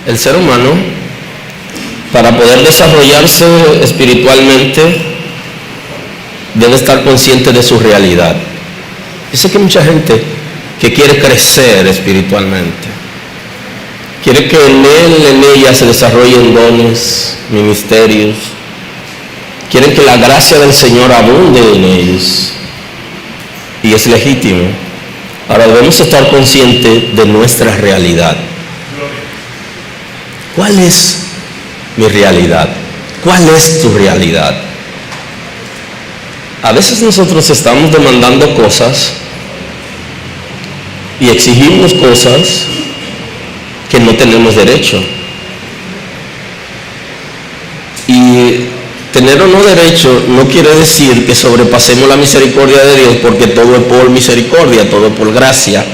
El ser humano, para poder desarrollarse espiritualmente, debe estar consciente de su realidad. Yo sé que hay mucha gente que quiere crecer espiritualmente, quiere que en él, en ella se desarrollen dones, ministerios, quieren que la gracia del Señor abunde en ellos, y es legítimo. Ahora debemos estar conscientes de nuestra realidad. ¿Cuál es mi realidad? ¿Cuál es tu realidad? A veces nosotros estamos demandando cosas y exigimos cosas que no tenemos derecho. Y tener o no derecho no quiere decir que sobrepasemos la misericordia de Dios, porque todo es por misericordia, todo es por gracia.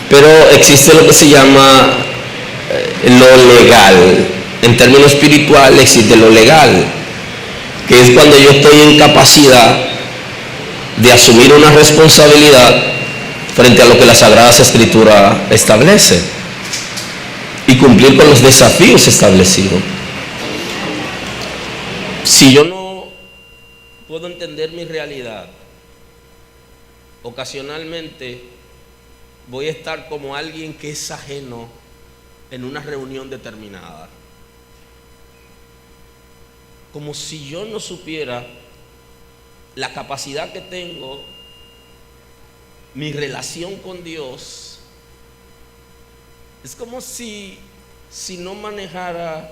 Pero existe lo que se llama lo legal. En términos espirituales existe lo legal, que es cuando yo estoy en capacidad de asumir una responsabilidad frente a lo que la Sagrada Escritura establece y cumplir con los desafíos establecidos. Si yo no puedo entender mi realidad, ocasionalmente voy a estar como alguien que es ajeno en una reunión determinada, como si yo no supiera la capacidad que tengo, mi relación con Dios. Es como si no manejara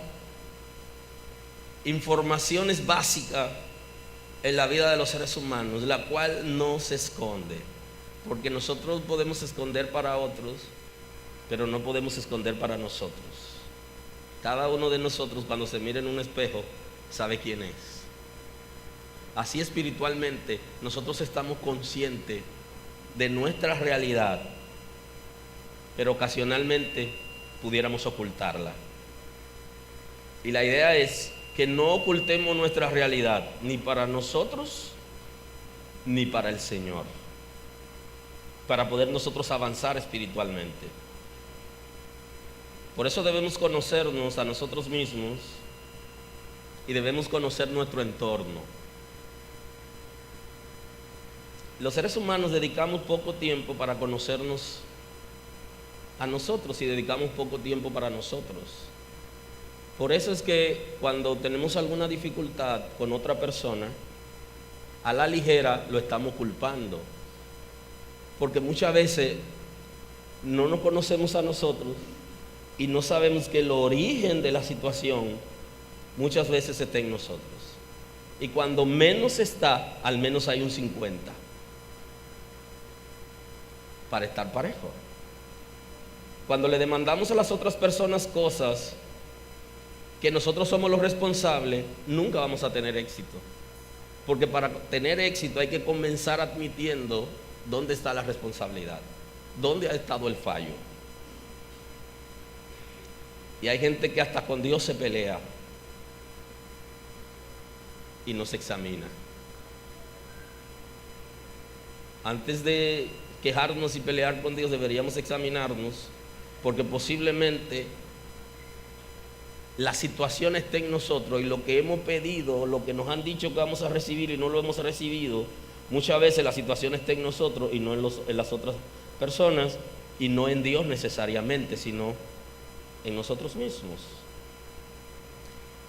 informaciones básicas en la vida de los seres humanos, la cual no se esconde, porque nosotros podemos esconder para otros, pero no podemos esconder para nosotros. Cada uno de nosotros, cuando se mira en un espejo, sabe quién es. Así espiritualmente nosotros estamos conscientes de nuestra realidad, pero ocasionalmente pudiéramos ocultarla. Y la idea es que no ocultemos nuestra realidad, ni para nosotros ni para el Señor, para poder nosotros avanzar espiritualmente. Por eso debemos conocernos a nosotros mismos y debemos conocer nuestro entorno. Los seres humanos dedicamos poco tiempo para conocernos a nosotros y dedicamos poco tiempo para nosotros. Por eso es que cuando tenemos alguna dificultad con otra persona, a la ligera lo estamos culpando, porque muchas veces no nos conocemos a nosotros y no sabemos que el origen de la situación muchas veces está en nosotros. Y cuando menos está, al menos hay un 50 para estar parejo. Cuando le demandamos a las otras personas cosas que nosotros somos los responsables, nunca vamos a tener éxito, porque para tener éxito hay que comenzar admitiendo dónde está la responsabilidad, dónde ha estado el fallo. Y hay gente que hasta con Dios se pelea y no se examina. Antes de quejarnos y pelear con Dios, deberíamos examinarnos, porque posiblemente la situación está en nosotros, y lo que hemos pedido, lo que nos han dicho que vamos a recibir y no lo hemos recibido, muchas veces la situación está en nosotros y no en las otras personas, y no en Dios necesariamente, sino en nosotros mismos.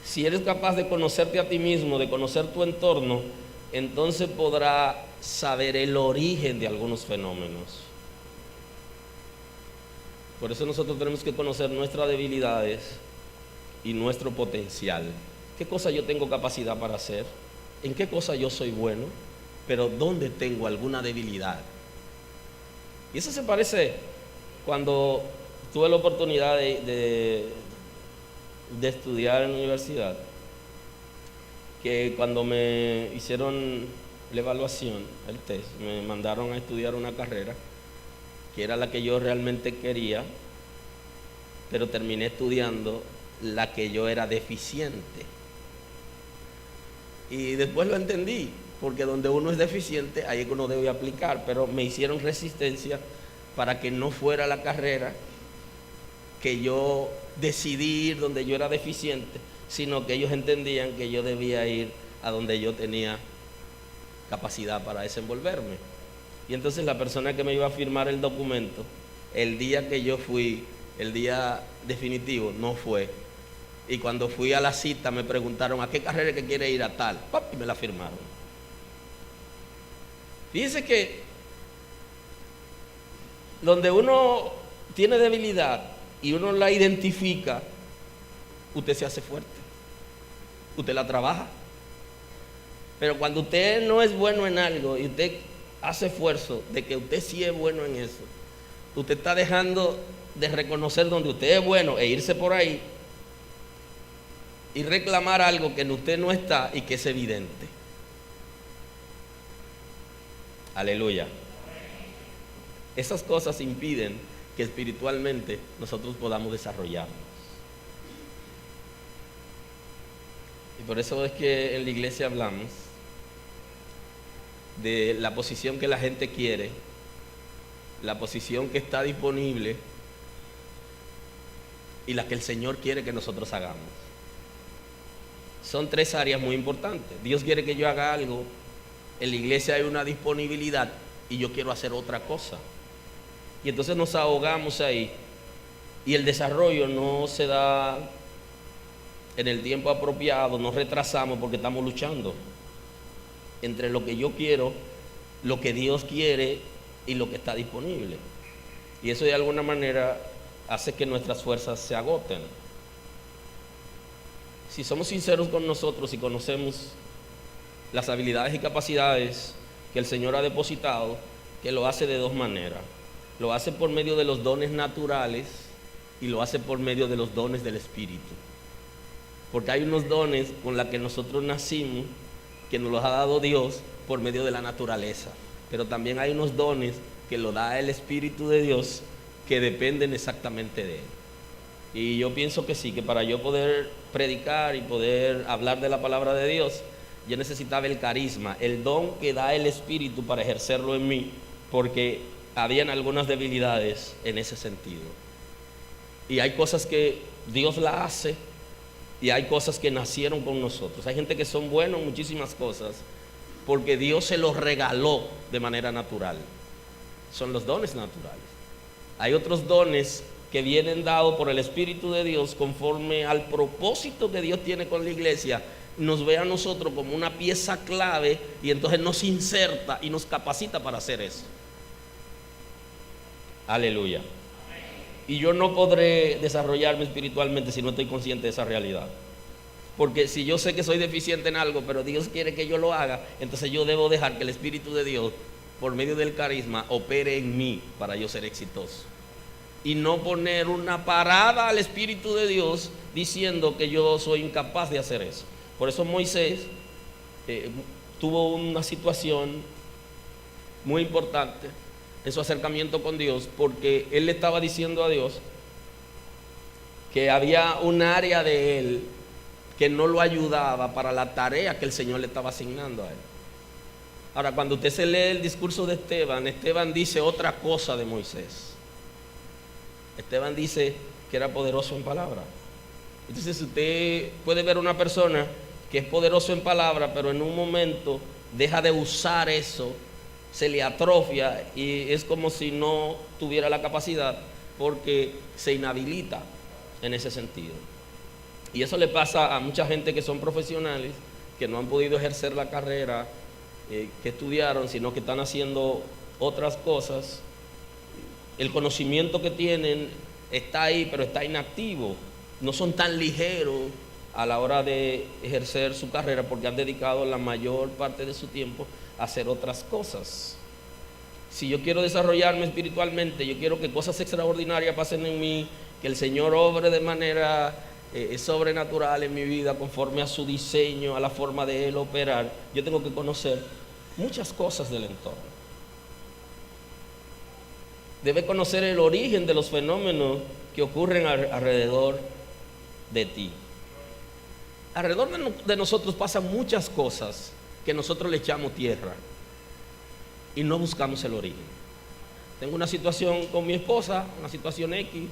Si eres capaz de conocerte a ti mismo, de conocer tu entorno, entonces podrás saber el origen de algunos fenómenos. Por eso nosotros tenemos que conocer nuestras debilidades y nuestro potencial. ¿Qué cosa yo tengo capacidad para hacer? ¿En qué cosa yo soy bueno? Pero ¿dónde tengo alguna debilidad? Y eso se parece cuando tuve la oportunidad de estudiar en la universidad, que cuando me hicieron la evaluación, el test, me mandaron a estudiar una carrera que era la que yo realmente quería, pero terminé estudiando la que yo era deficiente. Y después lo entendí, porque donde uno es deficiente, ahí es que uno debe aplicar, pero me hicieron resistencia para que no fuera la carrera que yo decidí ir donde yo era deficiente, sino que ellos entendían que yo debía ir a donde yo tenía capacidad para desenvolverme. Y entonces la persona que me iba a firmar el documento, el día que yo fui, el día definitivo, no fue. Y cuando fui a la cita me preguntaron a qué carrera que quiere ir, a tal, ¡pap! Y me la firmaron. Fíjense que donde uno tiene debilidad y uno la identifica, usted se hace fuerte, usted la trabaja. Pero cuando usted no es bueno en algo y usted hace esfuerzo de que usted sí es bueno en eso, usted está dejando de reconocer donde usted es bueno e irse por ahí y reclamar algo que en usted no está y que es evidente. Aleluya. Esas cosas impiden que espiritualmente nosotros podamos desarrollarnos. Y por eso es que en la iglesia hablamos de la posición que la gente quiere, la posición que está disponible y la que el Señor quiere que nosotros hagamos. Son tres áreas muy importantes. Dios quiere que yo haga algo, en la iglesia hay una disponibilidad y yo quiero hacer otra cosa. Y entonces nos ahogamos ahí y el desarrollo no se da en el tiempo apropiado, nos retrasamos porque estamos luchando entre lo que yo quiero, lo que Dios quiere y lo que está disponible. Y eso de alguna manera hace que nuestras fuerzas se agoten. Si somos sinceros con nosotros y conocemos las habilidades y capacidades que el Señor ha depositado, que lo hace de dos maneras. Lo hace por medio de los dones naturales y lo hace por medio de los dones del Espíritu. Porque hay unos dones con los que nosotros nacimos, que nos los ha dado Dios por medio de la naturaleza. Pero también hay unos dones que lo da el Espíritu de Dios que dependen exactamente de Él. Y yo pienso que sí, que para yo poder predicar y poder hablar de la palabra de Dios, yo necesitaba el carisma, el don que da el Espíritu para ejercerlo en mí, porque habían algunas debilidades en ese sentido. Y hay cosas que Dios la hace y hay cosas que nacieron con nosotros. Hay gente que son buenos en muchísimas cosas porque Dios se los regaló de manera natural. Son los dones naturales. Hay otros dones que vienen dados por el Espíritu de Dios conforme al propósito que Dios tiene con la iglesia. Nos ve a nosotros como una pieza clave y entonces nos inserta y nos capacita para hacer eso. Aleluya. Y yo no podré desarrollarme espiritualmente si no estoy consciente de esa realidad. Porque si yo sé que soy deficiente en algo, pero Dios quiere que yo lo haga, entonces yo debo dejar que el Espíritu de Dios, por medio del carisma, opere en mí para yo ser exitoso. Y no poner una parada al Espíritu de Dios diciendo que yo soy incapaz de hacer eso. Por eso Moisés tuvo una situación muy importante en su acercamiento con Dios, porque él le estaba diciendo a Dios que había un área de él que no lo ayudaba para la tarea que el Señor le estaba asignando a él. Ahora, cuando usted se lee el discurso de Esteban, Esteban dice otra cosa de Moisés. Esteban dice que era poderoso en palabra. Entonces usted puede ver una persona que es poderoso en palabra, pero en un momento deja de usar eso, se le atrofia y es como si no tuviera la capacidad porque se inhabilita en ese sentido. Y eso le pasa a mucha gente que son profesionales, que no han podido ejercer la carrera que estudiaron, sino que están haciendo otras cosas. El conocimiento que tienen está ahí, pero está inactivo. No son tan ligeros a la hora de ejercer su carrera porque han dedicado la mayor parte de su tiempo a hacer otras cosas. Si yo quiero desarrollarme espiritualmente, yo quiero que cosas extraordinarias pasen en mí, que el Señor obre de manera sobrenatural en mi vida conforme a su diseño, a la forma de Él operar, yo tengo que conocer muchas cosas del entorno. Debe conocer el origen de los fenómenos que ocurren alrededor de ti. Alrededor de nosotros pasan muchas cosas que nosotros le echamos tierra y no buscamos el origen. Tengo una situación con mi esposa, una situación X,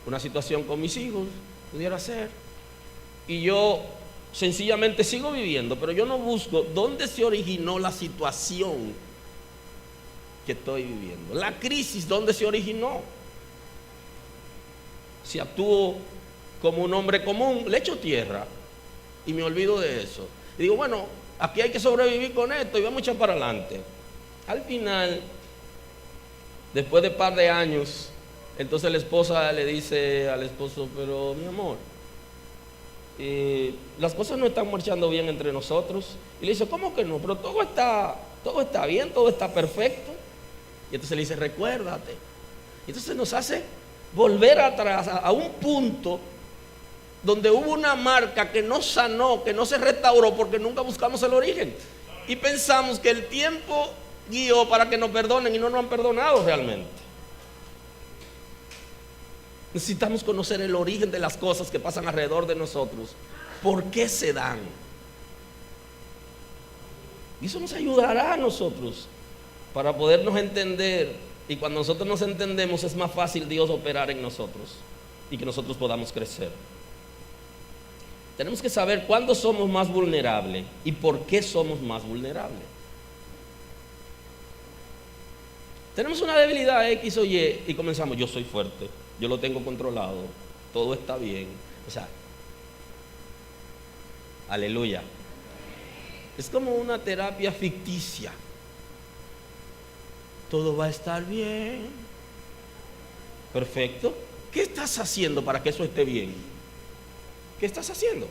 una situación con mis hijos, pudiera ser, y yo sencillamente sigo viviendo, pero yo no busco dónde se originó la situación que estoy viviendo, la crisis, dónde se originó. Si actúo como un hombre común, le echo tierra y me olvido de eso. Y digo, bueno, aquí hay que sobrevivir con esto y vamos a echar para adelante. Al final, después de un par de años, entonces la esposa le dice al esposo, pero mi amor, las cosas no están marchando bien entre nosotros. Y le dice, ¿cómo que no? Pero todo está bien, todo está perfecto. Y entonces le dice, recuérdate. Y entonces nos hace volver atrás a un punto donde hubo una marca que no sanó, que no se restauró porque nunca buscamos el origen. Y pensamos que el tiempo guió para que nos perdonen y no nos han perdonado realmente. Necesitamos conocer el origen de las cosas que pasan alrededor de nosotros. ¿Por qué se dan? Y eso nos ayudará a nosotros para podernos entender. Y cuando nosotros nos entendemos es más fácil Dios operar en nosotros y que nosotros podamos crecer. Tenemos que saber cuándo somos más vulnerables y por qué somos más vulnerables. Tenemos una debilidad X o Y y comenzamos, yo soy fuerte, yo lo tengo controlado, todo está bien. O sea, aleluya. Es como una terapia ficticia. Todo va a estar bien. Perfecto. ¿Qué estás haciendo para que eso esté bien? ¿Qué estás haciendo?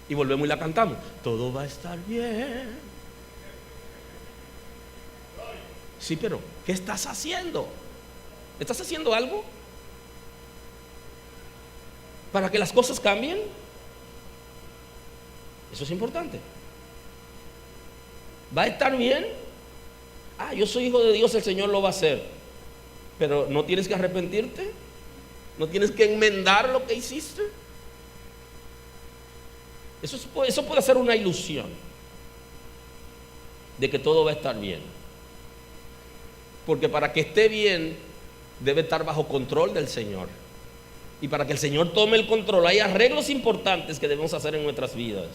Y volvemos y la cantamos. Todo va a estar bien. Sí, pero ¿qué estás haciendo? ¿Estás haciendo algo para que las cosas cambien? Eso es importante. ¿Va a estar bien? Ah, yo soy hijo de Dios, el Señor lo va a hacer. Pero no tienes que arrepentirte, no tienes que enmendar lo que hiciste. Eso puede ser una ilusión de que todo va a estar bien. Porque para que esté bien debe estar bajo control del Señor. Y para que el Señor tome el control hay arreglos importantes que debemos hacer en nuestras vidas.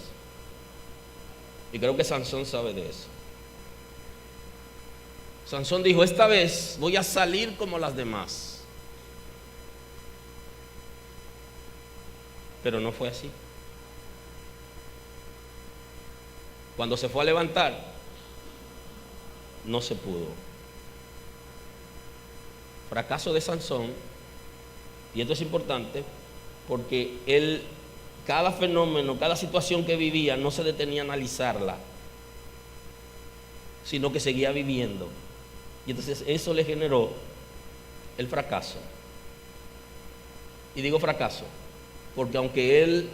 Y creo que Sansón sabe de eso. Sansón dijo, esta vez voy a salir como las demás. Pero no fue así. Cuando se fue a levantar, no se pudo. Fracaso de Sansón, y esto es importante, porque él, cada fenómeno, cada situación que vivía, no se detenía a analizarla, sino que seguía viviendo. Y entonces eso le generó el fracaso. Y digo fracaso, porque aunque él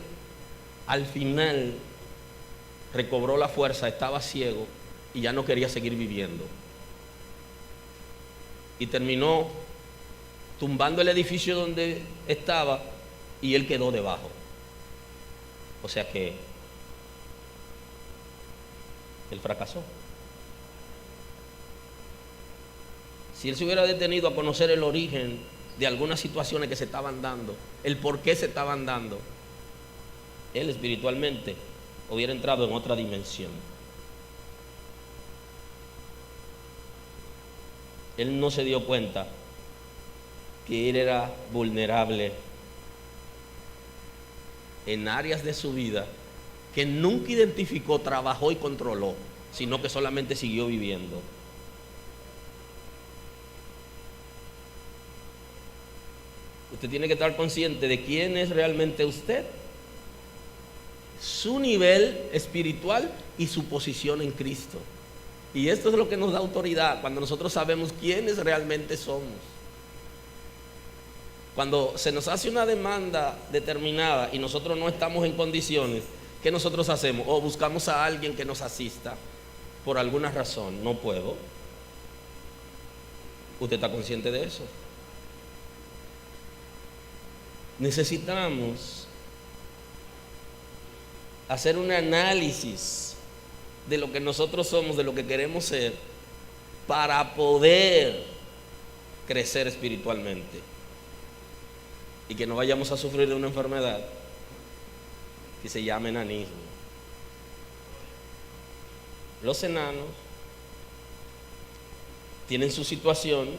al final recobró la fuerza, estaba ciego y ya no quería seguir viviendo. Y terminó tumbando el edificio donde estaba y él quedó debajo. O sea que él fracasó. Si él se hubiera detenido a conocer el origen de algunas situaciones que se estaban dando, el por qué se estaban dando, él espiritualmente hubiera entrado en otra dimensión. Él no se dio cuenta que él era vulnerable en áreas de su vida que nunca identificó, trabajó y controló, sino que solamente siguió viviendo. Usted tiene que estar consciente de quién es realmente usted, su nivel espiritual y su posición en Cristo. Y esto es lo que nos da autoridad cuando nosotros sabemos quiénes realmente somos. Cuando se nos hace una demanda determinada y nosotros no estamos en condiciones, ¿qué nosotros hacemos? O buscamos a alguien que nos asista por alguna razón. No puedo. ¿Usted está consciente de eso? Necesitamos hacer un análisis de lo que nosotros somos, de lo que queremos ser, para poder crecer espiritualmente. y que no vayamos a sufrir de una enfermedad que se llama enanismo. Los enanos tienen su situación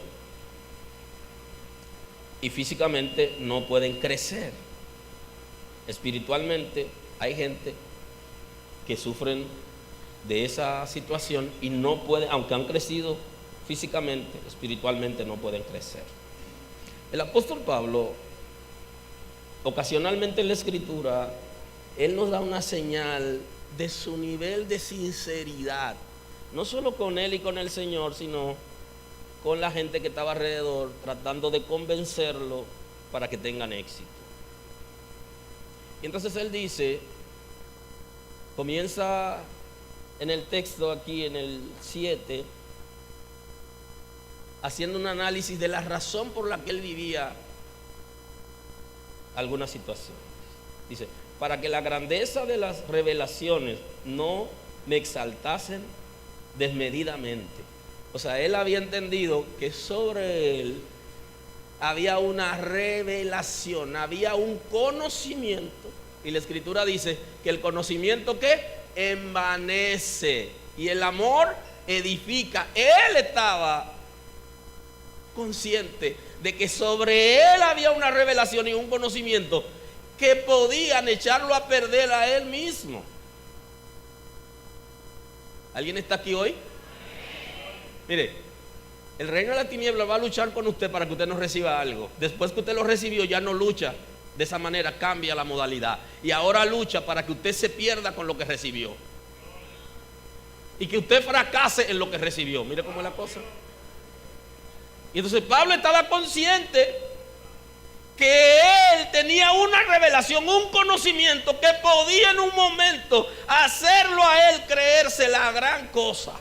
y físicamente no pueden crecer. Espiritualmente hay gente que sufren de esa situación y no pueden, aunque han crecido físicamente, espiritualmente no pueden crecer. El apóstol Pablo, ocasionalmente en la Escritura, él nos da una señal de su nivel de sinceridad, no solo con él y con el Señor, sino con la gente que estaba alrededor, tratando de convencerlo para que tengan éxito. Y entonces él dice, comienza en el texto aquí en el 7, haciendo un análisis de la razón por la que él vivía algunas situaciones. Dice, para que la grandeza de las revelaciones no me exaltasen desmedidamente. O sea, él había entendido que sobre él había una revelación, había un conocimiento. Y la Escritura dice que el conocimiento, ¿qué? Envanece. Y el amor edifica. Él estaba consciente de que sobre él había una revelación y un conocimiento que podían echarlo a perder a él mismo. ¿Alguien está aquí hoy? Mire, el reino de la tiniebla va a luchar con usted para que usted no reciba algo. Después que usted lo recibió, ya no lucha de esa manera, cambia la modalidad. Y ahora lucha para que usted se pierda con lo que recibió. Y que usted fracase en lo que recibió. Mire cómo es la cosa. Y entonces Pablo estaba consciente que él tenía una revelación, un conocimiento que podía en un momento hacerlo a él creerse la gran cosa.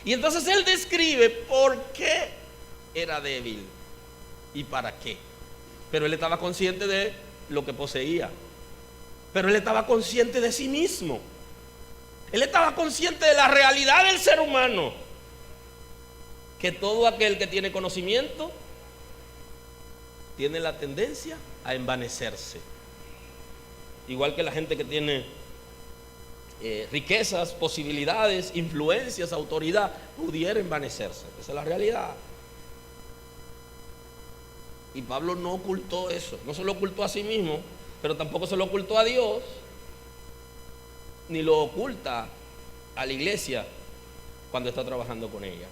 Y entonces él describe por qué era débil y para qué. Pero él estaba consciente de lo que poseía. Pero él estaba consciente de sí mismo. Él estaba consciente de la realidad del ser humano. Que todo aquel que tiene conocimiento tiene la tendencia a envanecerse. Igual que la gente que tiene riquezas, posibilidades, influencias, autoridad, pudiera envanecerse. Esa es la realidad. Y Pablo no ocultó eso. No se lo ocultó a sí mismo, pero tampoco se lo ocultó a Dios, ni lo oculta a la iglesia cuando está trabajando con ella.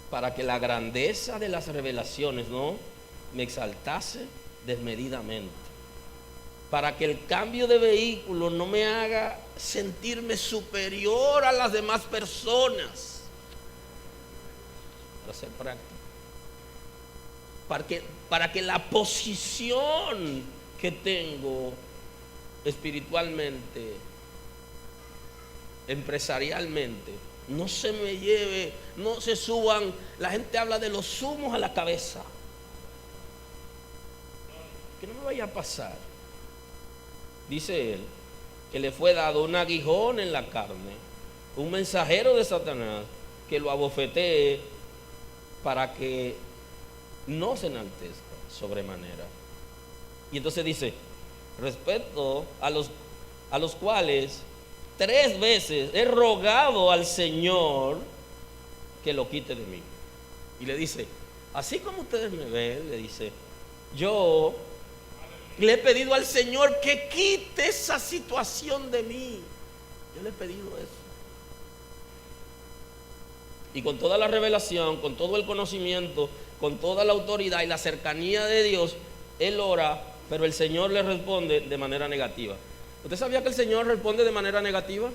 Para que la grandeza de las revelaciones no me exaltase desmedidamente. Para que el cambio de vehículo no me haga sentirme superior a las demás personas. Para ser práctico. Para que la posición que tengo espiritualmente, empresarialmente, no se me lleve, no se suban. La gente habla de los humos a la cabeza. Que no me vaya a pasar. Dice él que le fue dado un aguijón en la carne, un mensajero de Satanás que lo abofetee para que no se enaltezca sobremanera. Y entonces dice, respecto a los cuales 3 veces he rogado al Señor que lo quite de mí. Y le dice, así como ustedes me ven, le dice, yo le he pedido al Señor que quite esa situación de mí. Yo le he pedido eso. Y con toda la revelación, con todo el conocimiento, con toda la autoridad y la cercanía de Dios, él ora, pero el Señor le responde de manera negativa. ¿Usted sabía que el Señor responde de manera negativa?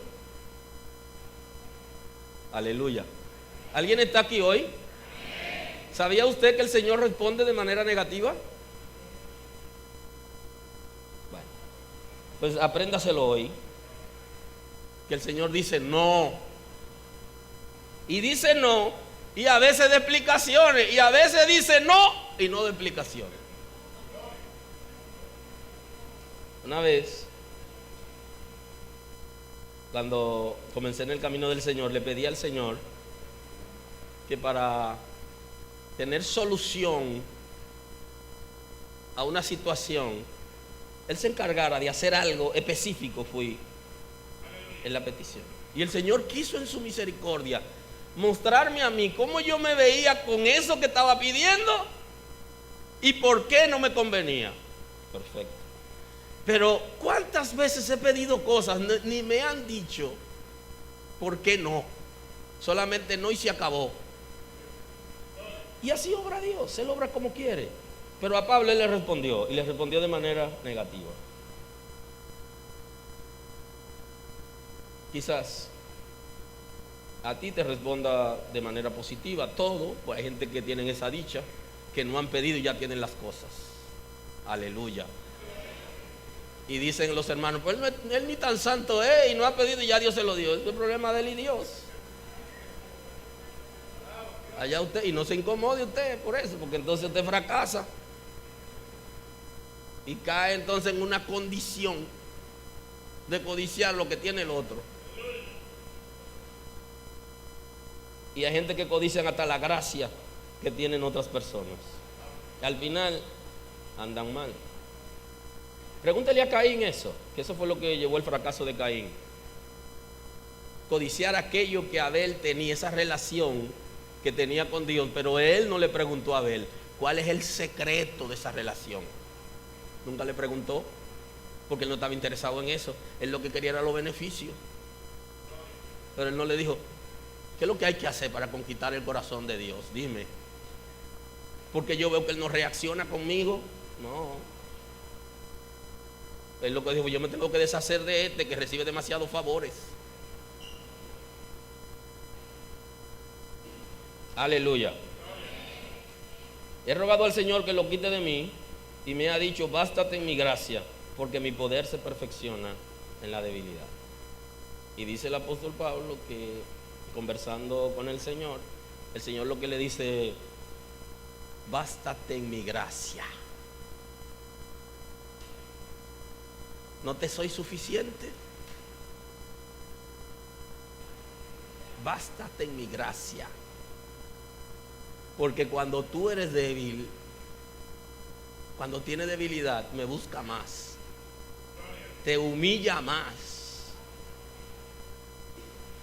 Aleluya. ¿Alguien está aquí hoy? ¿Sabía usted que el Señor responde de manera negativa? Bueno, pues apréndaselo hoy. Que el Señor dice no. Y dice no, y a veces de explicaciones, y a veces dice no, y no de explicaciones. Una vez, cuando comencé en el camino del Señor, le pedí al Señor que para tener solución a una situación, Él se encargara de hacer algo específico, fui en la petición. Y el Señor quiso en su misericordia mostrarme a mí cómo yo me veía con eso que estaba pidiendo y por qué no me convenía. Perfecto. Pero ¿cuántas veces he pedido cosas? Ni me han dicho por qué no. Solamente no y se acabó. Y así obra Dios, Él obra como quiere. Pero a Pablo Él le respondió, y le respondió de manera negativa. Quizás a ti te responda de manera positiva todo, pues hay gente que tienen esa dicha, que no han pedido y ya tienen las cosas. Aleluya. Y dicen los hermanos, pues él ni tan santo es y no ha pedido y ya Dios se lo dio. Es el problema de él y Dios. Allá usted, y no se incomode usted por eso, porque entonces usted fracasa y cae entonces en una condición de codiciar lo que tiene el otro. Y hay gente que codician hasta la gracia que tienen otras personas. Y al final andan mal. Pregúntale a Caín eso, que eso fue lo que llevó el fracaso de Caín. Codiciar aquello que Abel tenía, esa relación que tenía con Dios, pero él no le preguntó a Abel cuál es el secreto de esa relación. Nunca le preguntó, porque él no estaba interesado en eso. Él lo que quería era los beneficios. Pero él no le dijo, ¿qué es lo que hay que hacer para conquistar el corazón de Dios? Dime. Porque yo veo que él no reacciona conmigo. No. Él lo que dijo, yo me tengo que deshacer de este que recibe demasiados favores. Aleluya. He rogado al Señor que lo quite de mí y me ha dicho, bástate en mi gracia, porque mi poder se perfecciona en la debilidad. Y dice el apóstol Pablo que conversando con el Señor lo que le dice, bástate en mi gracia. ¿No te soy suficiente? Bástate en mi gracia. Porque cuando tú eres débil, cuando tienes debilidad, me busca más, te humilla más,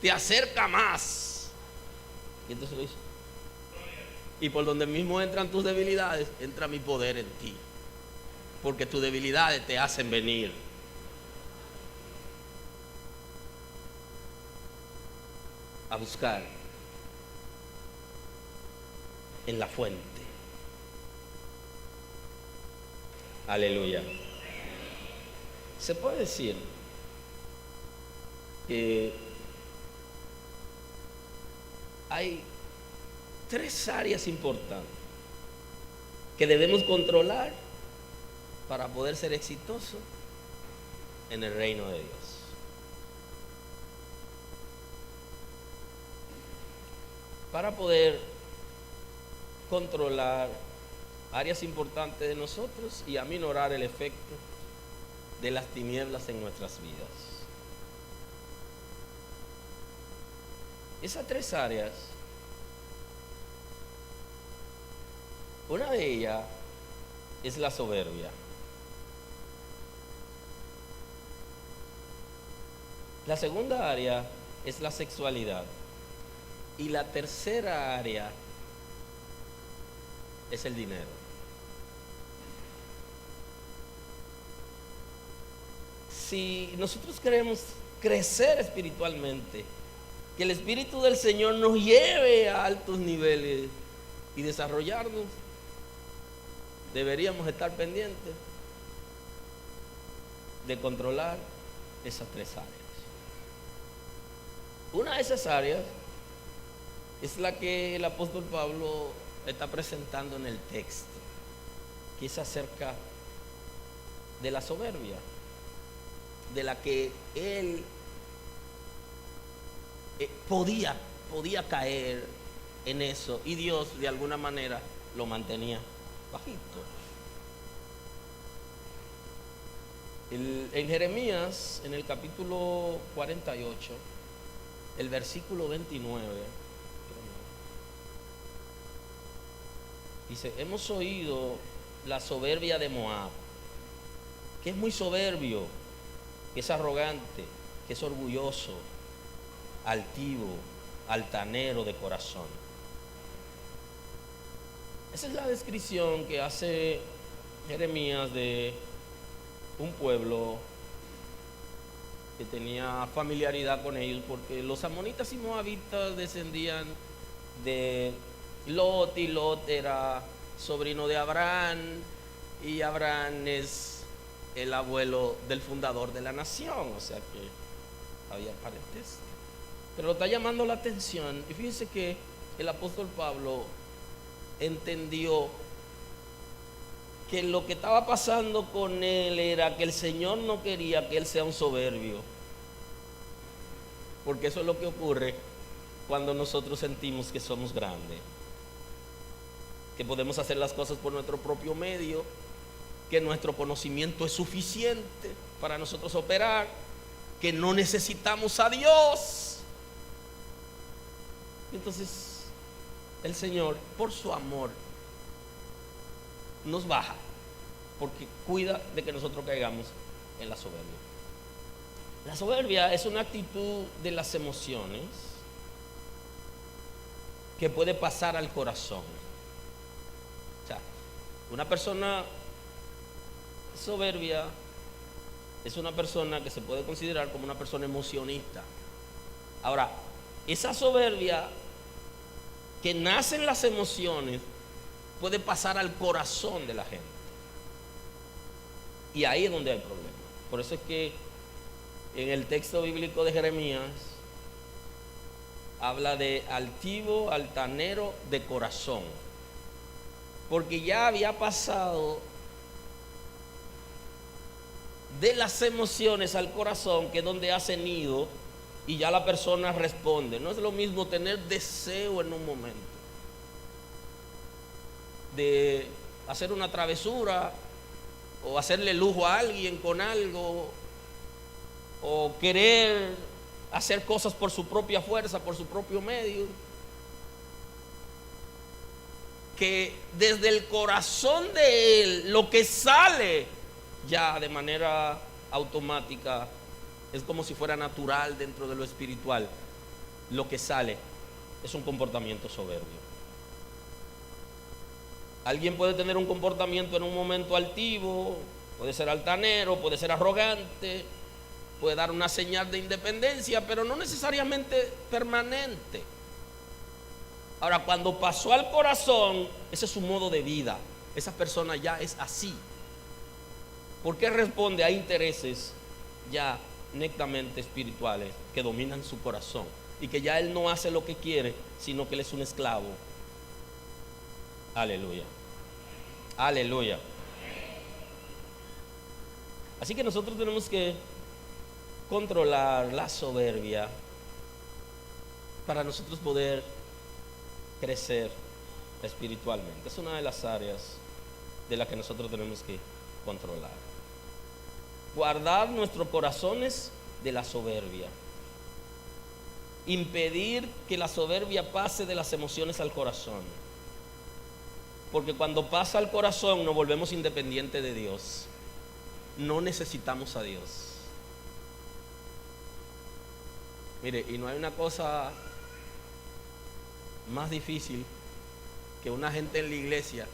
te acerca más. Y entonces lo dice. Y por donde mismo entran tus debilidades, entra mi poder en ti. Porque tus debilidades te hacen venir. A buscar en la fuente. Aleluya. Se puede decir que hay 3 áreas importantes que debemos controlar para poder ser exitosos en el reino de Dios. Para poder controlar áreas importantes de nosotros y aminorar el efecto de las tinieblas en nuestras vidas. Esas 3 áreas, una de ellas es la soberbia. La segunda área es la sexualidad. Y la tercera área es el dinero. Si nosotros queremos crecer espiritualmente, que el Espíritu del Señor nos lleve a altos niveles y desarrollarnos, deberíamos estar pendientes de controlar esas 3 áreas. Una de esas áreas es la que el apóstol Pablo está presentando en el texto, que es acerca de la soberbia, de la que él podía caer en eso, y Dios de alguna manera lo mantenía bajito. En Jeremías, en el capítulo 48, el versículo 29, dice, hemos oído la soberbia de Moab, que es muy soberbio, que es arrogante, que es orgulloso, altivo, altanero de corazón. Esa es la descripción que hace Jeremías de un pueblo que tenía familiaridad con ellos, porque los amonitas y moabitas descendían de Lot, y Lot era sobrino de Abraham, y Abraham es el abuelo del fundador de la nación, o sea que había parentesco. Pero lo está llamando la atención, y fíjense que el apóstol Pablo entendió que lo que estaba pasando con él era que el Señor no quería que él sea un soberbio, porque eso es lo que ocurre cuando nosotros sentimos que somos grandes, que podemos hacer las cosas por nuestro propio medio, que nuestro conocimiento es suficiente para nosotros operar, que no necesitamos a Dios. Entonces el Señor, por su amor, nos baja, porque cuida de que nosotros caigamos en la soberbia. La soberbia es una actitud de las emociones que puede pasar al corazón. O sea, una persona soberbia es una persona que se puede considerar como una persona emocionista. Ahora, esa soberbia que nace en las emociones puede pasar al corazón de la gente, y ahí es donde hay problema. Por eso es que en el texto bíblico de Jeremías habla de altivo, altanero de corazón, porque ya había pasado de las emociones al corazón, que es donde hace nido, y ya la persona responde. No es lo mismo tener deseo en un momento de hacer una travesura, o hacerle lujo a alguien con algo, o querer hacer cosas por su propia fuerza, por su propio medio, que desde el corazón de él lo que sale ya de manera automática es como si fuera natural dentro de lo espiritual. Lo que sale es un comportamiento soberbio. Alguien puede tener un comportamiento en un momento altivo, puede ser altanero, puede ser arrogante, puede dar una señal de independencia, pero no necesariamente permanente. Ahora, cuando pasó al corazón, ese es su modo de vida. Esa persona ya es así, porque responde a intereses ya netamente espirituales que dominan su corazón, y que ya él no hace lo que quiere, sino que él es un esclavo. Aleluya, aleluya. Así que nosotros tenemos que controlar la soberbia para nosotros poder crecer espiritualmente. Es una de las áreas de las que nosotros tenemos que controlar. Guardar nuestros corazones de la soberbia. Impedir que la soberbia pase de las emociones al corazón. Porque cuando pasa al corazón nos volvemos independientes de Dios. No necesitamos a Dios. Mire, y no hay una cosa más difícil que una gente en la iglesia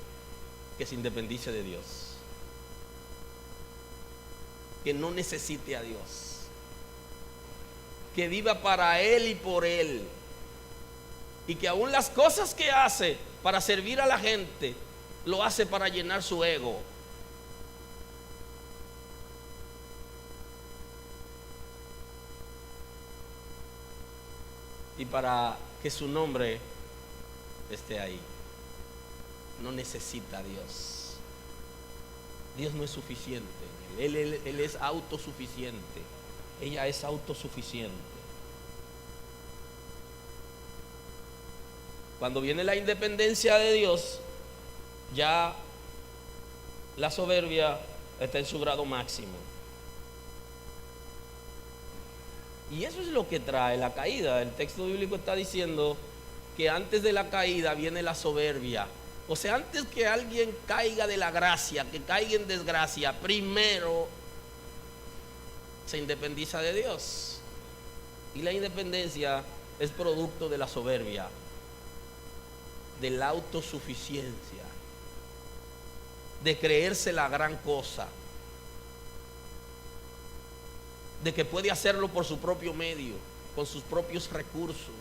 que se independice de Dios, que no necesite a Dios, que viva para Él y por Él, y que aún las cosas que hace para servir a la gente lo hace para llenar su ego. Y para que su nombre esté ahí. No necesita a Dios. Dios no es suficiente. Él es autosuficiente. Ella es autosuficiente. Cuando viene la independencia de Dios, ya la soberbia está en su grado máximo. Y eso es lo que trae la caída. El texto bíblico está diciendo que antes de la caída viene la soberbia, O sea, antes que alguien caiga de la gracia, que caiga en desgracia, primero se independiza de Dios. Y la independencia es producto de la soberbia, de la autosuficiencia, de creerse la gran cosa, de que puede hacerlo por su propio medio, con sus propios recursos.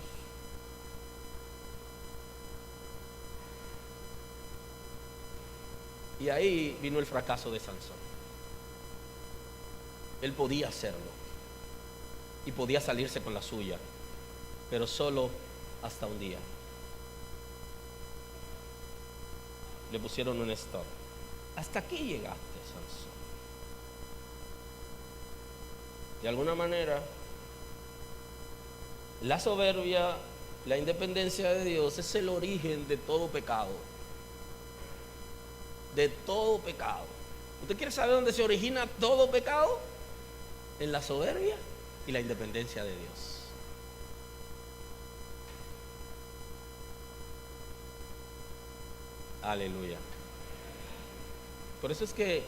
Y ahí vino el fracaso de Sansón. Él podía hacerlo y podía salirse con la suya, pero solo hasta un día. Le pusieron un stop. ¿Hasta aquí llegaste, Sansón? De alguna manera, la soberbia, la independencia de Dios es el origen de todo pecado. De todo pecado. ¿Usted quiere saber dónde se origina todo pecado? En la soberbia y la independencia de Dios. Aleluya. Por eso es que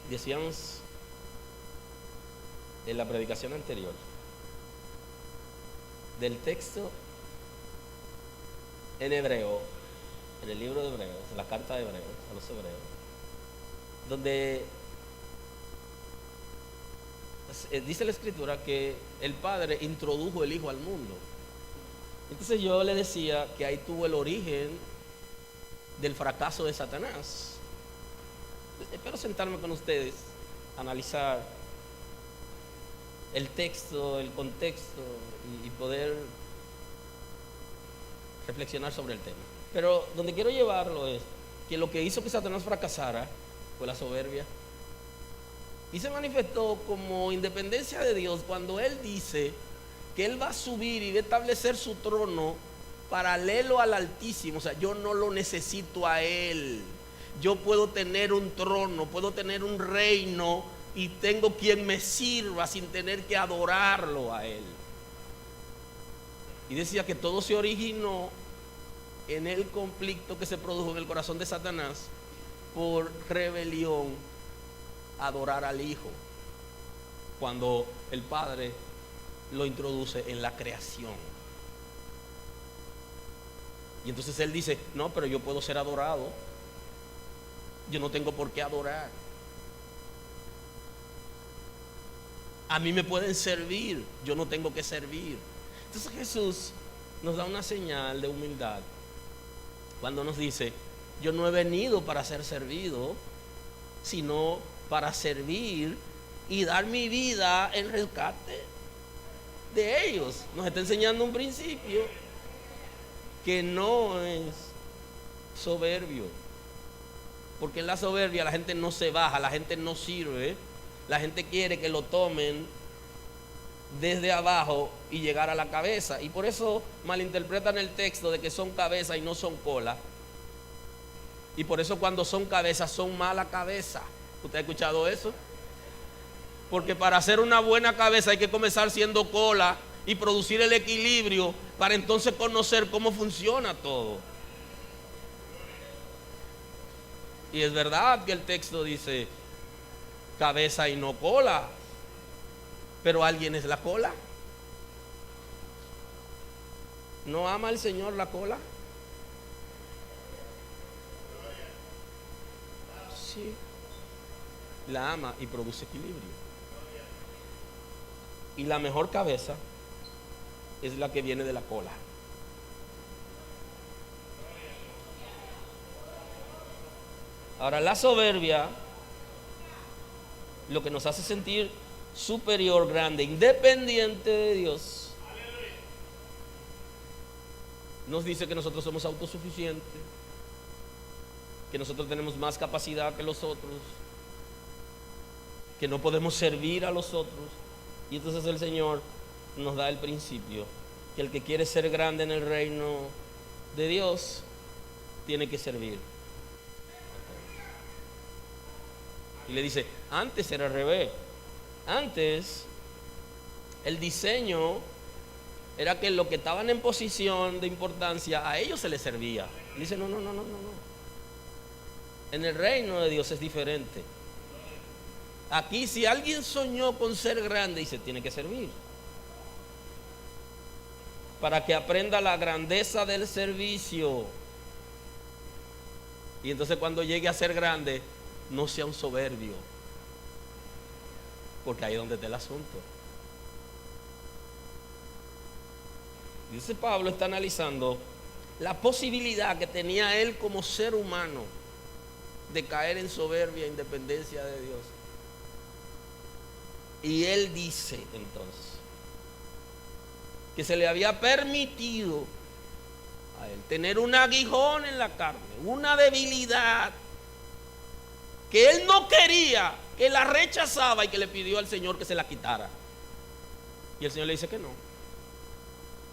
decíamos en la predicación anterior del texto en hebreo, en el libro de Hebreos, en la carta de Hebreos, a los hebreos, donde dice la escritura que el Padre introdujo el Hijo al mundo. Entonces yo le decía que ahí tuvo el origen del fracaso de Satanás. Espero sentarme con ustedes, analizar el texto, el contexto y poder reflexionar sobre el tema. Pero donde quiero llevarlo es que lo que hizo que Satanás fracasara fue la soberbia. Y se manifestó como independencia de Dios cuando Él dice que Él va a subir y va a establecer su trono paralelo al Altísimo. O sea, yo no lo necesito a Él. Yo puedo tener un trono, puedo tener un reino y tengo quien me sirva sin tener que adorarlo a Él. Y decía que todo se originó en el conflicto que se produjo en el corazón de Satanás por rebelión a adorar al Hijo, cuando el Padre lo introduce en la creación. Y entonces él dice, no, pero yo puedo ser adorado, yo no tengo por qué adorar, a mí me pueden servir, yo no tengo que servir. Entonces Jesús nos da una señal de humildad cuando nos dice, yo no he venido para ser servido, sino para servir y dar mi vida en rescate de ellos. Nos está enseñando un principio que no es soberbio, porque en la soberbia la gente no se baja, la gente no sirve, la gente quiere que lo tomen desde abajo y llegar a la cabeza, y por eso malinterpretan el texto de que son cabeza y no son cola, y por eso cuando son cabeza son mala cabeza. ¿Usted ha escuchado eso? Porque para hacer una buena cabeza hay que comenzar siendo cola y producir el equilibrio para entonces conocer cómo funciona todo. Y es verdad que el texto dice cabeza y no cola, pero alguien es la cola. ¿No ama el Señor la cola? Sí, la ama y produce equilibrio. Y la mejor cabeza es la que viene de la cola. Ahora, la soberbia lo que nos hace sentir superior, grande, independiente de Dios, nos dice que nosotros somos autosuficientes, que nosotros tenemos más capacidad que los otros, que no podemos servir a los otros. Y entonces el Señor nos da el principio que el que quiere ser grande en el reino de Dios tiene que servir. Y le dice, antes era al revés. Antes el diseño era que los que estaban en posición de importancia, a ellos se les servía. Y dice, no. En el reino de Dios es diferente. Aquí, si alguien soñó con ser grande, y se tiene que servir, para que aprenda la grandeza del servicio. Y entonces cuando llegue a ser grande, no sea un soberbio, porque ahí es donde está el asunto. Dice Pablo, está analizando la posibilidad que tenía él como ser humano de caer en soberbia e independencia de Dios. Y él dice entonces que se le había permitido a él tener un aguijón en la carne, una debilidad que él no quería, que la rechazaba y que le pidió al Señor que se la quitara. Y el Señor le dice que no.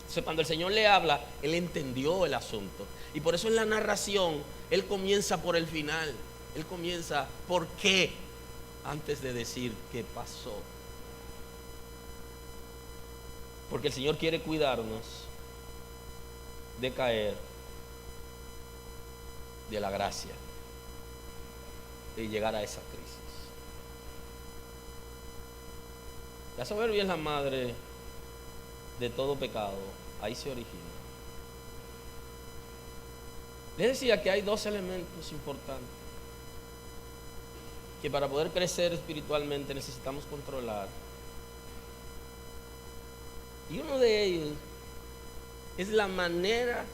Entonces, cuando el Señor le habla, él entendió el asunto. Y por eso en la narración, él comienza por el final. Él comienza por qué, antes de decir qué pasó. Porque el Señor quiere cuidarnos de caer de la gracia y llegar a esa crisis. La soberbia es la madre de todo pecado. Ahí se origina. Les decía que hay dos elementos importantes que para poder crecer espiritualmente necesitamos controlar. Y uno de ellos es la manera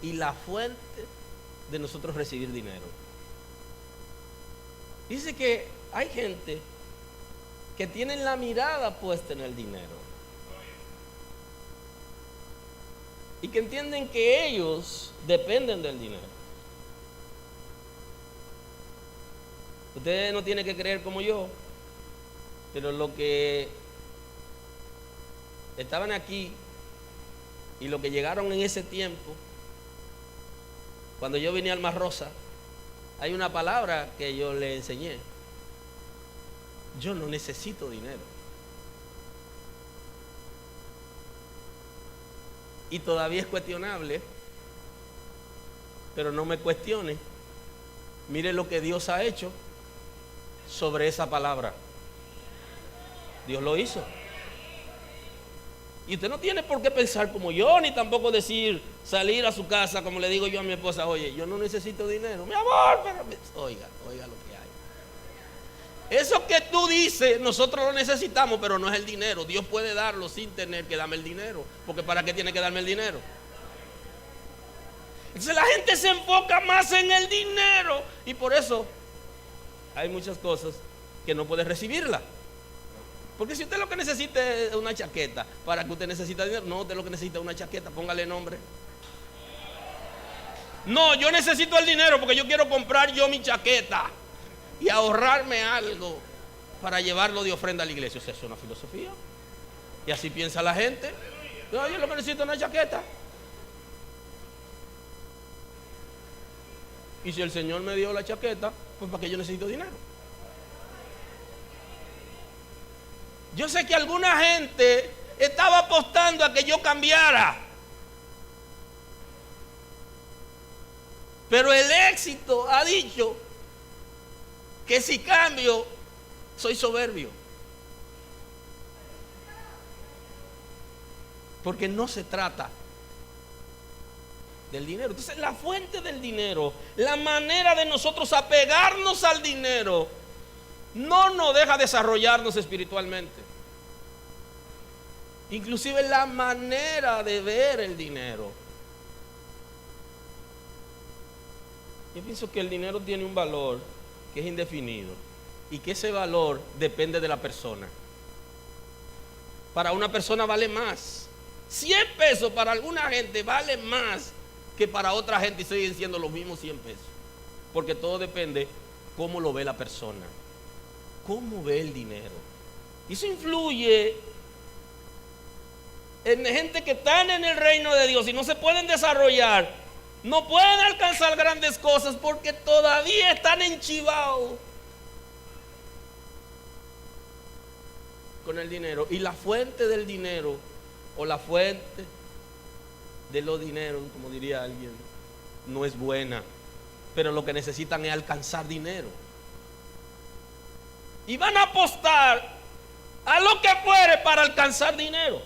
y la fuente de nosotros recibir dinero. Dice que hay gente que tienen la mirada puesta en el dinero y que entienden que ellos dependen del dinero. Usted no tiene que creer como yo, pero lo que estaban aquí y lo que llegaron en ese tiempo, cuando yo vine al Mar Rosa, hay una palabra que yo le enseñé: yo no necesito dinero. Y todavía es cuestionable, pero no me cuestione. Mire lo que Dios ha hecho sobre esa palabra. Dios lo hizo. Y usted no tiene por qué pensar como yo, ni tampoco salir a su casa como le digo yo a mi esposa: oye, yo no necesito dinero, mi amor, pero oiga lo que hay. Eso que tú dices, nosotros lo necesitamos, pero no es el dinero. Dios puede darlo sin tener que darme el dinero, porque ¿para qué tiene que darme el dinero? Entonces la gente se enfoca más en el dinero, y por eso hay muchas cosas que no puede recibirla. Porque si usted lo que necesita es una chaqueta, ¿para que usted necesita dinero? No, usted lo que necesita es una chaqueta, póngale nombre. No, yo necesito el dinero porque yo quiero comprar yo mi chaqueta y ahorrarme algo para llevarlo de ofrenda a la iglesia. O sea, es una filosofía. Y así piensa la gente. No, yo lo que necesito es una chaqueta. Y si el Señor me dio la chaqueta, pues ¿para qué yo necesito dinero? Yo sé que alguna gente estaba apostando a que yo cambiara. Pero el éxito ha dicho que si cambio, soy soberbio. Porque no se trata del dinero. Entonces, la fuente del dinero, la manera de nosotros apegarnos al dinero, no nos deja desarrollarnos espiritualmente. Inclusive la manera de ver el dinero. Yo pienso que el dinero tiene un valor que es indefinido y que ese valor depende de la persona. Para una persona vale más. 100 pesos para alguna gente vale más que para otra gente, y siguen siendo los mismos 100 pesos. Porque todo depende cómo lo ve la persona, cómo ve el dinero. Y eso influye en gente que están en el reino de Dios y no se pueden desarrollar, no pueden alcanzar grandes cosas porque todavía están enchivados con el dinero. Y la fuente del dinero o la fuente de los dineros, como diría alguien, no es buena, pero lo que necesitan es alcanzar dinero. Y van a apostar a lo que fuere para alcanzar dinero.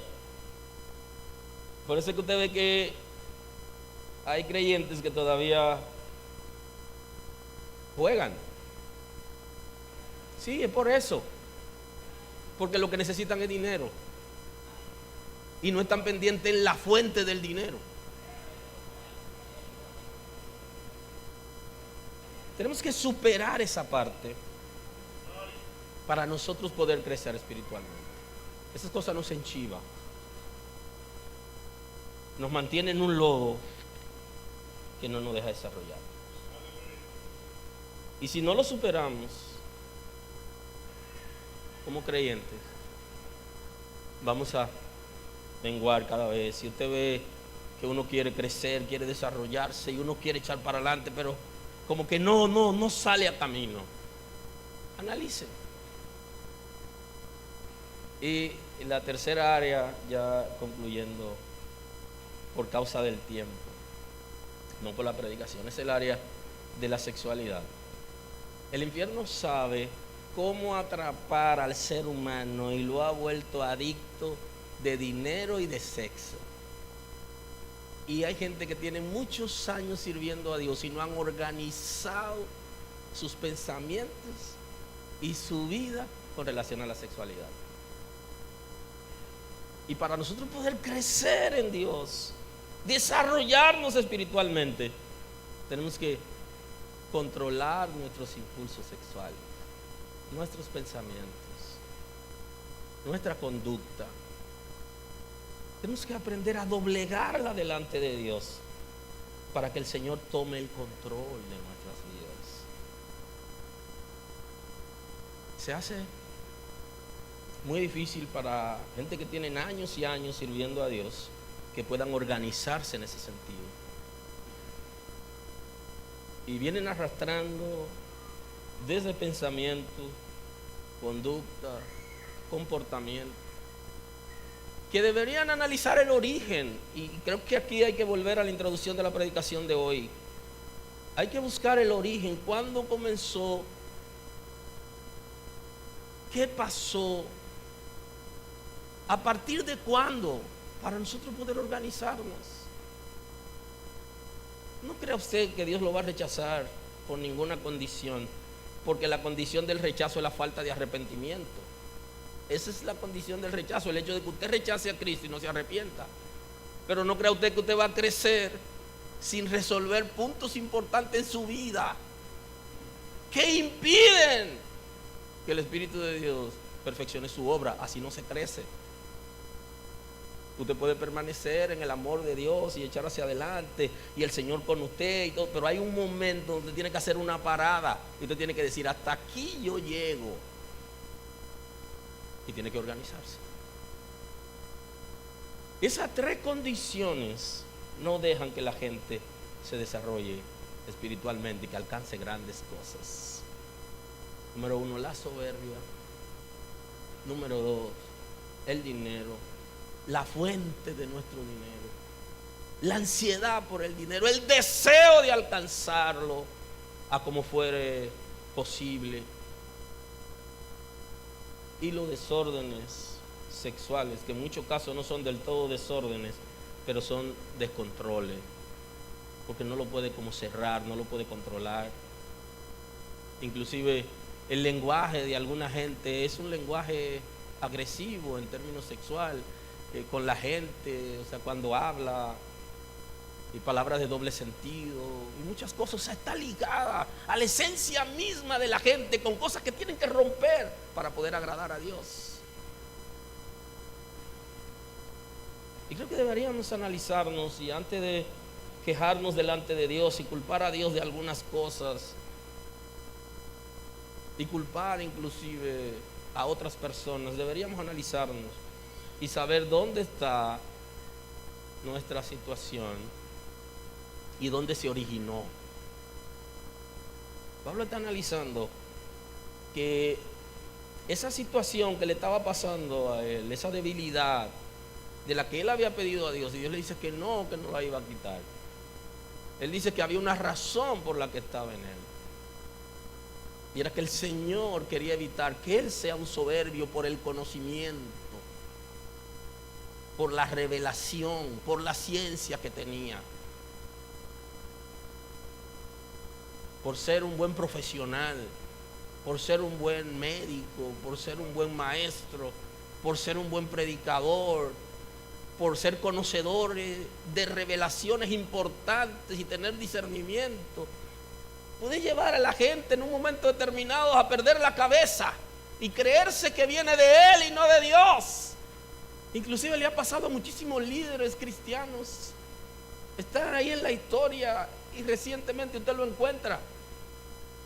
Por eso es que usted ve que hay creyentes que todavía juegan. Sí, es por eso. Porque lo que necesitan es dinero. Y no están pendientes en la fuente del dinero. Tenemos que superar esa parte para nosotros poder crecer espiritualmente. Esas cosas nos enchivan, nos mantienen en un lodo que no nos deja desarrollar. Y si no lo superamos como creyentes, vamos a menguar cada vez. Si usted ve que uno quiere crecer, quiere desarrollarse y uno quiere echar para adelante, pero como que no sale a camino, analice. Y la tercera área, ya concluyendo, por causa del tiempo, no por la predicación, es el área de la sexualidad. El infierno sabe cómo atrapar al ser humano y lo ha vuelto adicto de dinero y de sexo. Y hay gente que tiene muchos años sirviendo a Dios y no han organizado sus pensamientos y su vida con relación a la sexualidad. Y para nosotros poder crecer en Dios, desarrollarnos espiritualmente, tenemos que controlar nuestros impulsos sexuales, nuestros pensamientos, nuestra conducta. Tenemos que aprender a doblegarla delante de Dios para que el Señor tome el control de nuestras vidas. Se hace muy difícil para gente que tienen años y años sirviendo a Dios que puedan organizarse en ese sentido. Y vienen arrastrando desde pensamiento, conducta, comportamiento, que deberían analizar el origen. Y creo que aquí hay que volver a la introducción de la predicación de hoy. Hay que buscar el origen. ¿Cuándo comenzó? ¿Qué pasó? ¿A partir de cuándo? Para nosotros poder organizarnos. No crea usted que Dios lo va a rechazar por ninguna condición, porque la condición del rechazo es la falta de arrepentimiento. Esa es la condición del rechazo, el hecho de que usted rechace a Cristo y no se arrepienta. Pero no crea usted que usted va a crecer sin resolver puntos importantes en su vida que impiden que el Espíritu de Dios perfeccione su obra. Así no se crece. Usted puede permanecer en el amor de Dios y echar hacia adelante y el Señor con usted y todo, pero hay un momento donde tiene que hacer una parada y usted tiene que decir: hasta aquí yo llego. Y tiene que organizarse. Esas tres condiciones no dejan que la gente se desarrolle espiritualmente y que alcance grandes cosas. Número 1, la soberbia. Número 2, el dinero, la fuente de nuestro dinero, la ansiedad por el dinero, el deseo de alcanzarlo a como fuere posible. Y los desórdenes sexuales, que en muchos casos no son del todo desórdenes, pero son descontroles, porque no lo puede como cerrar, no lo puede controlar. Inclusive el lenguaje de alguna gente es un lenguaje agresivo en términos sexual, con la gente, o sea, cuando habla, y palabras de doble sentido, y muchas cosas. O sea, está ligada a la esencia misma de la gente, con cosas que tienen que romper para poder agradar a Dios. Y creo que deberíamos analizarnos, y antes de quejarnos delante de Dios y culpar a Dios de algunas cosas, y culpar inclusive a otras personas, deberíamos analizarnos y saber dónde está nuestra situación y dónde se originó. Pablo está analizando que esa situación que le estaba pasando a él, esa debilidad, de la que él había pedido a Dios, y Dios le dice que no la iba a quitar. Él dice que había una razón por la que estaba en él, y era que el Señor quería evitar que él sea un soberbio por el conocimiento, por la revelación, por la ciencia que tenía, por ser un buen profesional, por ser un buen médico, por ser un buen maestro, por ser un buen predicador, por ser conocedor de revelaciones importantes y tener discernimiento. Puede llevar a la gente en un momento determinado a perder la cabeza y creerse que viene de él y no de Dios. Inclusive le ha pasado a muchísimos líderes cristianos. Están ahí en la historia y recientemente usted lo encuentra,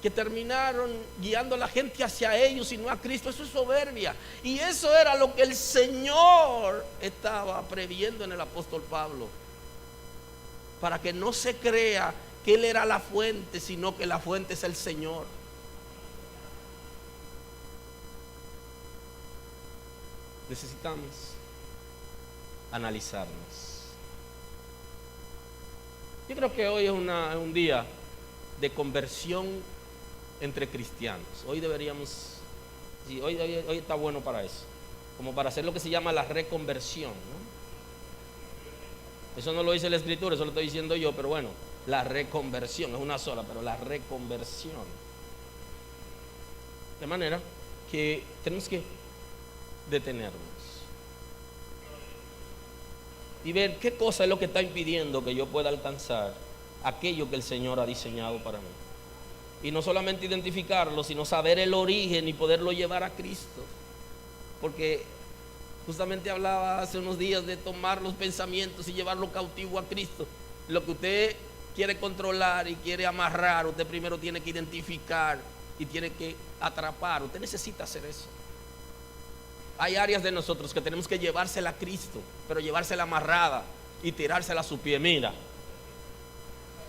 que terminaron guiando a la gente hacia ellos y no a Cristo. Eso es soberbia, y eso era lo que el Señor estaba previendo en el apóstol Pablo, para que no se crea que él era la fuente, sino que la fuente es el Señor. Necesitamos analizarnos. Yo creo que hoy es un día de conversión entre cristianos. Hoy deberíamos, sí, hoy está bueno para eso, como para hacer lo que se llama la reconversión, ¿no? Eso no lo dice la Escritura, eso lo estoy diciendo yo, pero bueno, la reconversión es una sola, pero la reconversión. De manera que tenemos que detenernos y ver qué cosa es lo que está impidiendo que yo pueda alcanzar aquello que el Señor ha diseñado para mí. Y no solamente identificarlo, sino saber el origen y poderlo llevar a Cristo. Porque justamente hablaba hace unos días de tomar los pensamientos y llevarlo cautivo a Cristo. Lo que usted quiere controlar y quiere amarrar, usted primero tiene que identificar y tiene que atrapar. Usted necesita hacer eso. Hay áreas de nosotros que tenemos que llevársela a Cristo, pero llevársela amarrada y tirársela a su pie. Mira,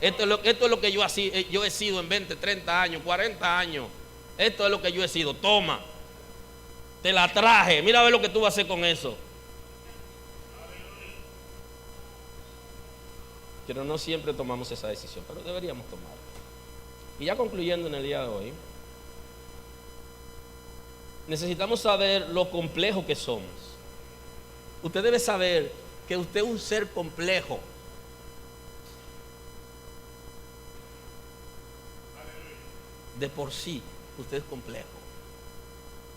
esto es lo que yo he sido en 20, 30 años, 40 años. Esto es lo que yo he sido. Toma, te la traje. Mira a ver lo que tú vas a hacer con eso. Pero no siempre tomamos esa decisión, pero deberíamos tomarla. Y ya concluyendo en el día de hoy, necesitamos saber lo complejo que somos. Usted debe saber que usted es un ser complejo. De por sí, usted es complejo.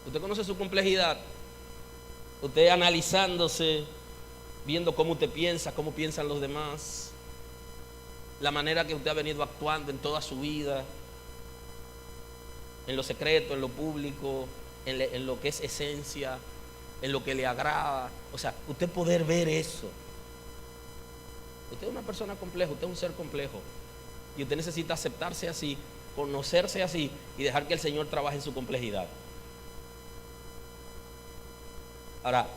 Usted conoce su complejidad. Usted analizándose, viendo cómo usted piensa, cómo piensan los demás, la manera que usted ha venido actuando en toda su vida, en lo secreto, en lo público, en lo que es esencia, en lo que le agrada. O sea, usted poder ver eso. Usted es una persona compleja, usted es un ser complejo, y usted necesita aceptarse así, conocerse así y dejar que el Señor trabaje en su complejidad. Ahora,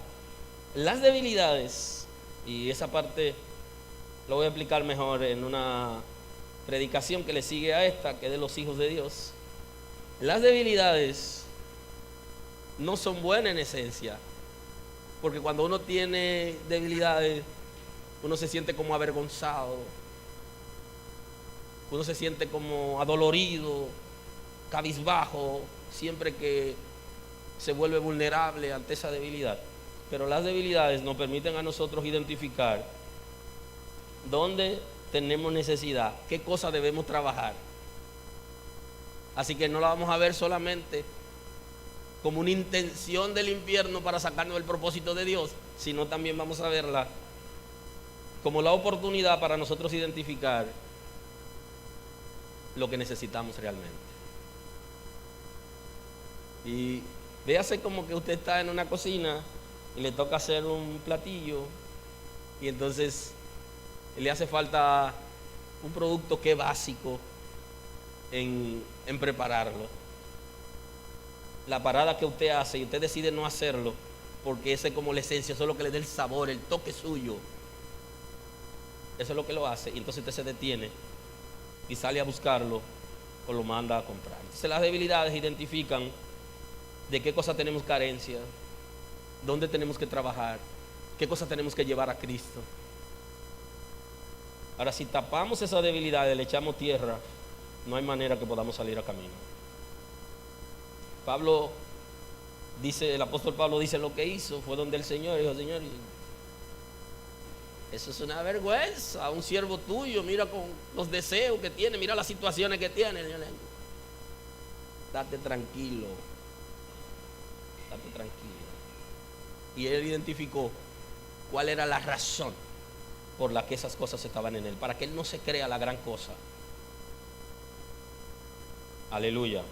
las debilidades, y esa parte lo voy a explicar mejor en una predicación que le sigue a esta, que es de los hijos de Dios. Las debilidades no son buenas en esencia, porque cuando uno tiene debilidades, uno se siente como avergonzado, uno se siente como adolorido, cabizbajo, siempre que se vuelve vulnerable ante esa debilidad. Pero las debilidades nos permiten a nosotros identificar dónde tenemos necesidad, qué cosas debemos trabajar. Así que no la vamos a ver solamente como una intención del infierno para sacarnos del propósito de Dios, sino también vamos a verla como la oportunidad para nosotros identificar lo que necesitamos realmente. Y véase como que usted está en una cocina y le toca hacer un platillo, y entonces le hace falta un producto que es básico en prepararlo. La parada que usted hace y usted decide no hacerlo porque esa es como la esencia, eso es lo que le da el sabor, el toque suyo. Eso es lo que lo hace, y entonces usted se detiene y sale a buscarlo o lo manda a comprar. Entonces las debilidades identifican de qué cosas tenemos carencia, dónde tenemos que trabajar, ¿Qué cosa tenemos que llevar a Cristo? Ahora, si tapamos esa debilidad y le echamos tierra, no hay manera que podamos salir a camino. Pablo dice, el apóstol Pablo dice, lo que hizo fue donde el Señor dijo: Señor, eso es una vergüenza, un siervo tuyo, mira con los deseos que tiene, mira las situaciones que tiene. Date tranquilo, date tranquilo. Y él identificó cuál era la razón por la que esas cosas estaban en él, para que él no se crea la gran cosa. Aleluya.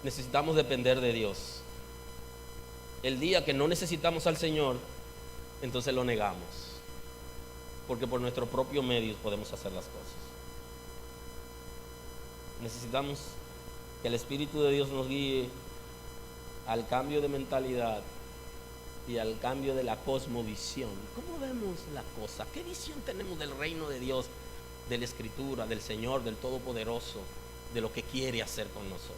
Necesitamos depender de Dios. El día que no necesitamos al Señor, entonces lo negamos, porque por nuestros propios medios podemos hacer las cosas. Necesitamos que el Espíritu de Dios nos guíe al cambio de mentalidad y al cambio de la cosmovisión. ¿Cómo vemos la cosa? ¿Qué visión tenemos del reino de Dios, de la Escritura, del Señor, del Todopoderoso, de lo que quiere hacer con nosotros?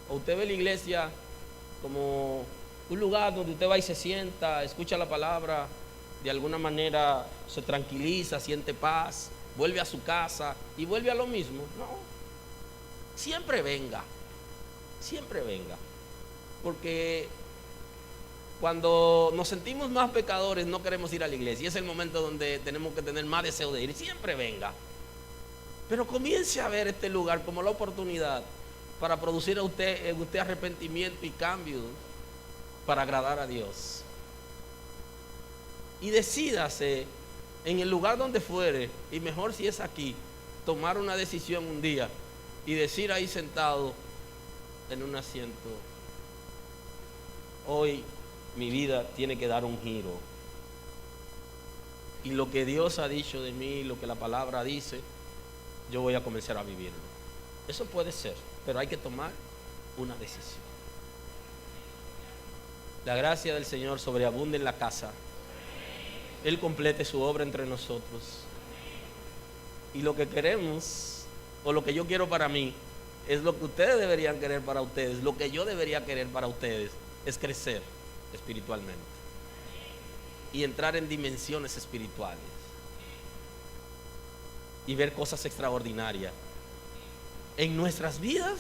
¿O usted ve la iglesia como un lugar donde usted va y se sienta, escucha la palabra, de alguna manera se tranquiliza, siente paz, vuelve a su casa y vuelve a lo mismo? No, siempre venga, porque cuando nos sentimos más pecadores no queremos ir a la iglesia, y es el momento donde tenemos que tener más deseo de ir. Siempre venga, pero comience a ver este lugar como la oportunidad para producir en usted arrepentimiento y cambio para agradar a Dios. Y decídase en el lugar donde fuere, y mejor si es aquí, tomar una decisión un día y decir ahí sentado en un asiento: hoy mi vida tiene que dar un giro, y lo que Dios ha dicho de mí, lo que la palabra dice, yo voy a comenzar a vivirlo. Eso puede ser, pero hay que tomar una decisión. La gracia del Señor sobreabunde en la casa. Él complete su obra entre nosotros. Y lo que queremos, o lo que yo quiero para mí, es lo que ustedes deberían querer para ustedes. Lo que yo debería querer para ustedes es crecer espiritualmente y entrar en dimensiones espirituales y ver cosas extraordinarias en nuestras vidas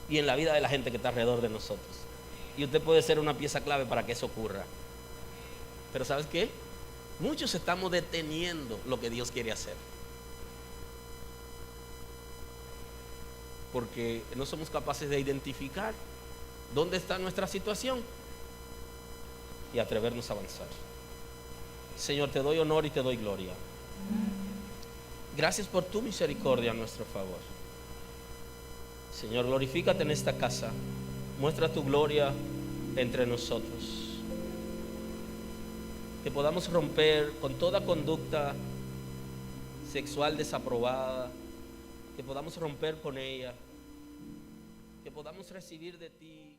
y en la vida de la gente que está alrededor de nosotros. Y usted puede ser una pieza clave para que eso ocurra. Pero ¿sabes qué? Muchos estamos deteniendo lo que Dios quiere hacer, porque no somos capaces de identificar dónde está nuestra situación y atrevernos a avanzar. Señor, te doy honor y te doy gloria. Gracias por tu misericordia a nuestro favor. Señor, glorifícate en esta casa. Muestra tu gloria entre nosotros. Que podamos romper con toda conducta sexual desaprobada. Que podamos romper con ella. Que podamos recibir de ti